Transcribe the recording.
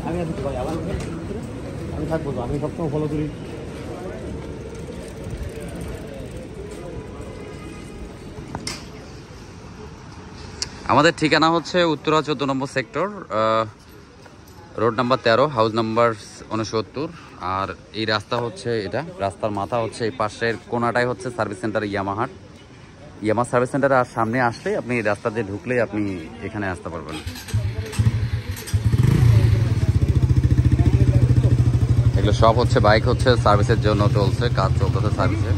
আমি আছি ভাই, আমি থাকবো তো, আমি সবসময় ফলো করি। আমাদের ঠিকানা হচ্ছে Uttara 14 number sector, road number 13, house number 69। আর এই রাস্তা হচ্ছে এটা, রাস্তার মাথা হচ্ছে এই পাশের কোনাটাই হচ্ছে সার্ভিস সেন্টার ইয়ামাহাট, ইয়ামা সার্ভিস সেন্টার। আর সামনে আসলে আপনি এই রাস্তা দিয়ে ঢুকলেই আপনি এখানে আসতে পারবেন। এগুলো সব হচ্ছে বাইক হচ্ছে সার্ভিসের জন্য চলছে, কাজ চলতেছে সার্ভিসে।